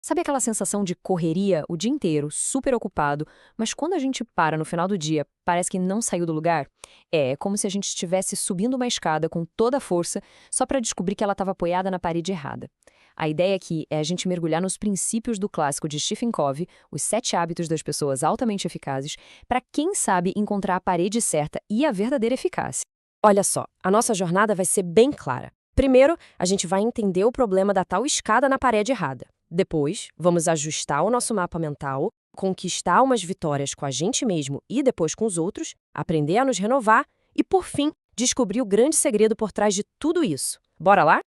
Sabe aquela sensação de correria o dia inteiro, super ocupado, mas quando a gente para no final do dia, parece que não saiu do lugar? É como se a gente estivesse subindo uma escada com toda a força, só para descobrir que ela estava apoiada na parede errada. A ideia aqui é a gente mergulhar nos princípios do clássico de Stephen Covey, Os Sete Hábitos das Pessoas Altamente Eficazes, para quem sabe encontrar a parede certa e a verdadeira eficácia. Olha só, a nossa jornada vai ser bem clara. Primeiro, a gente vai entender o problema da tal escada na parede errada. Depois, vamos ajustar o nosso mapa mental, conquistar umas vitórias com a gente mesmo e depois com os outros, aprender a nos renovar e, por fim, descobrir o grande segredo por trás de tudo isso. Bora lá?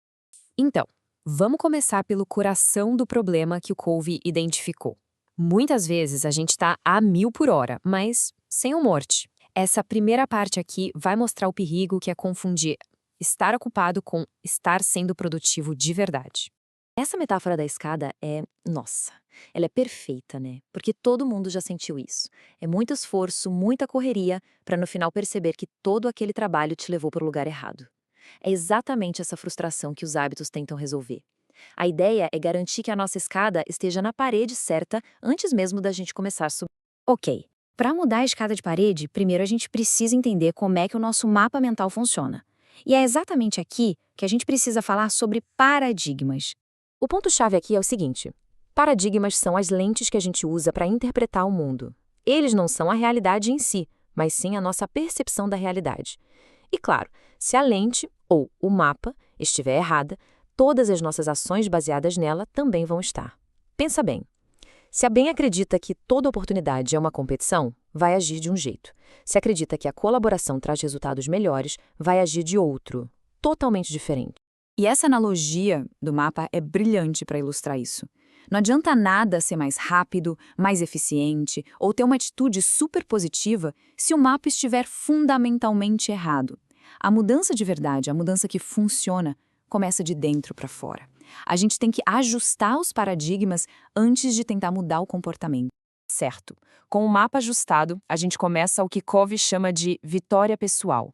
Então, vamos começar pelo coração do problema que o Covey identificou. Muitas vezes a gente está a 1000 por hora, mas sem um morte. Essa primeira parte aqui vai mostrar o perigo que é confundir estar ocupado com estar sendo produtivo de verdade. Essa metáfora da escada nossa, ela é perfeita, né? Porque todo mundo já sentiu isso. É muito esforço, muita correria, para no final perceber que todo aquele trabalho te levou para o lugar errado. É exatamente essa frustração que os hábitos tentam resolver. A ideia é garantir que a nossa escada esteja na parede certa antes mesmo da gente começar a subir. Ok, para mudar a escada de parede, primeiro a gente precisa entender como é que o nosso mapa mental funciona. E é exatamente aqui que a gente precisa falar sobre paradigmas. O ponto-chave aqui é o seguinte: paradigmas são as lentes que a gente usa para interpretar o mundo. Eles não são a realidade em si, mas sim a nossa percepção da realidade. E claro, se a lente, ou o mapa, estiver errada, todas as nossas ações baseadas nela também vão estar. Pensa bem. Se a bem acredita que toda oportunidade é uma competição, vai agir de um jeito. Se acredita que a colaboração traz resultados melhores, vai agir de outro, totalmente diferente. E essa analogia do mapa é brilhante para ilustrar isso. Não adianta nada ser mais rápido, mais eficiente ou ter uma atitude super positiva se o mapa estiver fundamentalmente errado. A mudança de verdade, a mudança que funciona, começa de dentro para fora. A gente tem que ajustar os paradigmas antes de tentar mudar o comportamento. Certo. Com o mapa ajustado, a gente começa o que Covey chama de vitória pessoal.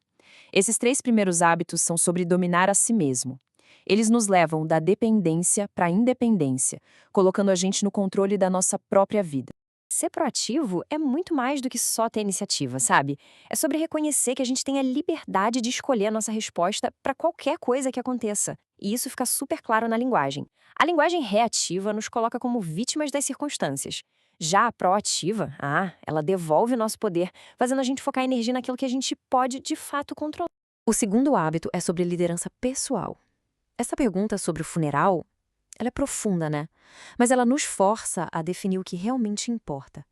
Esses 3 primeiros hábitos são sobre dominar a si mesmo. Eles nos levam da dependência para a independência, colocando a gente no controle da nossa própria vida. Ser proativo é muito mais do que só ter iniciativa, sabe? É sobre reconhecer que a gente tem a liberdade de escolher a nossa resposta para qualquer coisa que aconteça. E isso fica super claro na linguagem. A linguagem reativa nos coloca como vítimas das circunstâncias. Já a proativa, ela devolve o nosso poder, fazendo a gente focar a energia naquilo que a gente pode de fato controlar. O segundo hábito é sobre liderança pessoal. Essa pergunta sobre o funeral, ela é profunda, né? Mas ela nos força a definir o que realmente importa.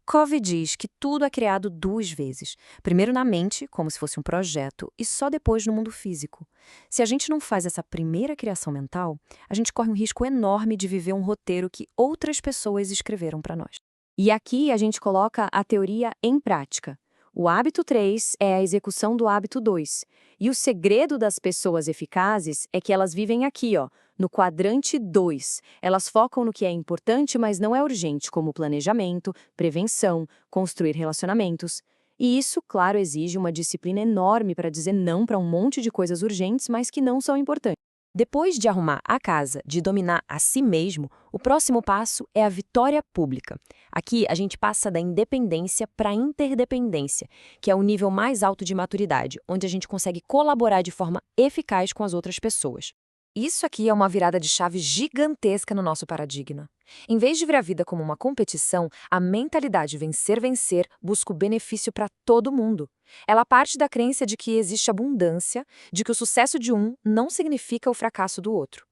Covey diz que tudo é criado 2 vezes. Primeiro na mente, como se fosse um projeto, e só depois no mundo físico. Se a gente não faz essa primeira criação mental, a gente corre um risco enorme de viver um roteiro que outras pessoas escreveram para nós. E aqui a gente coloca a teoria em prática. O hábito 3 é a execução do hábito 2. E o segredo das pessoas eficazes é que elas vivem aqui, no quadrante 2. Elas focam no que é importante, mas não é urgente, como planejamento, prevenção, construir relacionamentos. E isso, claro, exige uma disciplina enorme para dizer não para um monte de coisas urgentes, mas que não são importantes. Depois de arrumar a casa, de dominar a si mesmo, o próximo passo é a vitória pública. Aqui a gente passa da independência para a interdependência, que é o nível mais alto de maturidade, onde a gente consegue colaborar de forma eficaz com as outras pessoas. Isso aqui é uma virada de chave gigantesca no nosso paradigma. Em vez de ver a vida como uma competição, a mentalidade vencer-vencer busca o benefício para todo mundo. Ela parte da crença de que existe abundância, de que o sucesso de um não significa o fracasso do outro.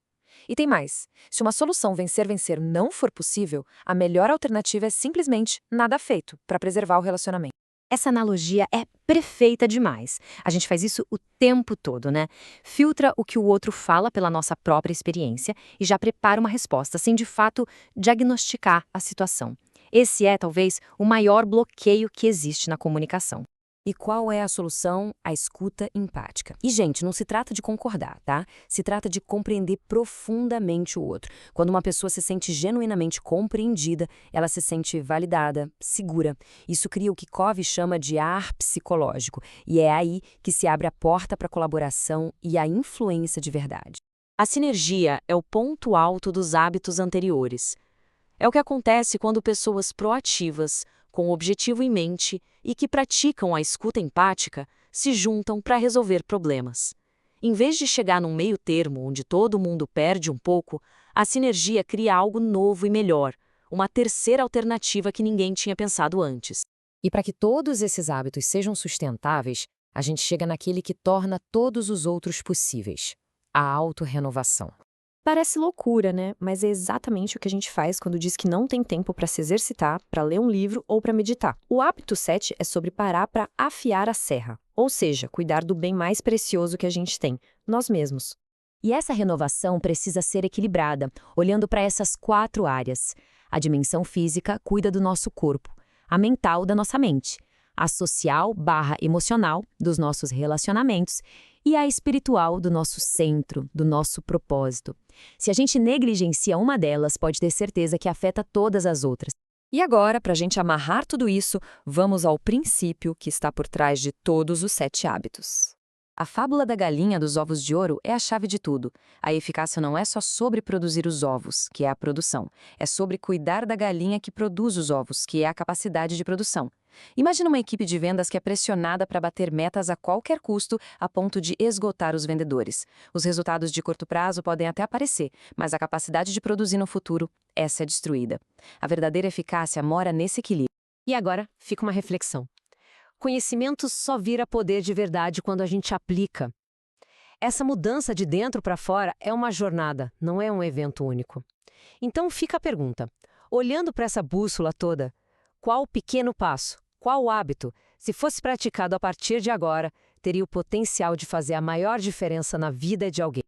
E tem mais, se uma solução vencer-vencer não for possível, a melhor alternativa é simplesmente nada feito para preservar o relacionamento. Essa analogia é perfeita demais. A gente faz isso o tempo todo, né? Filtra o que o outro fala pela nossa própria experiência e já prepara uma resposta, sem de fato diagnosticar a situação. Esse é, talvez, o maior bloqueio que existe na comunicação. E qual é a solução? A escuta empática. E, gente, não se trata de concordar, tá? Se trata de compreender profundamente o outro. Quando uma pessoa se sente genuinamente compreendida, ela se sente validada, segura. Isso cria o que Covey chama de ar psicológico. E é aí que se abre a porta para a colaboração e a influência de verdade. A sinergia é o ponto alto dos hábitos anteriores. É o que acontece quando pessoas proativas, com o objetivo em mente e que praticam a escuta empática, se juntam para resolver problemas. Em vez de chegar num meio termo onde todo mundo perde um pouco, a sinergia cria algo novo e melhor, uma terceira alternativa que ninguém tinha pensado antes. E para que todos esses hábitos sejam sustentáveis, a gente chega naquele que torna todos os outros possíveis: a autorrenovação. Parece loucura, né? Mas é exatamente o que a gente faz quando diz que não tem tempo para se exercitar, para ler um livro ou para meditar. O hábito 7 é sobre parar para afiar a serra, ou seja, cuidar do bem mais precioso que a gente tem, nós mesmos. E essa renovação precisa ser equilibrada, olhando para essas 4 áreas. A dimensão física cuida do nosso corpo, a mental da nossa mente, a social/emocional dos nossos relacionamentos e a espiritual do nosso centro, do nosso propósito. Se a gente negligencia uma delas, pode ter certeza que afeta todas as outras. E agora, para a gente amarrar tudo isso, vamos ao princípio que está por trás de todos os 7 hábitos. A fábula da galinha dos ovos de ouro é a chave de tudo. A eficácia não é só sobre produzir os ovos, que é a produção. É sobre cuidar da galinha que produz os ovos, que é a capacidade de produção. Imagina uma equipe de vendas que é pressionada para bater metas a qualquer custo, a ponto de esgotar os vendedores. Os resultados de curto prazo podem até aparecer, mas a capacidade de produzir no futuro, essa é destruída. A verdadeira eficácia mora nesse equilíbrio. E agora, fica uma reflexão. Conhecimento só vira poder de verdade quando a gente aplica. Essa mudança de dentro para fora é uma jornada, não é um evento único. Então fica a pergunta: olhando para essa bússola toda, qual pequeno passo, qual hábito, se fosse praticado a partir de agora, teria o potencial de fazer a maior diferença na vida de alguém?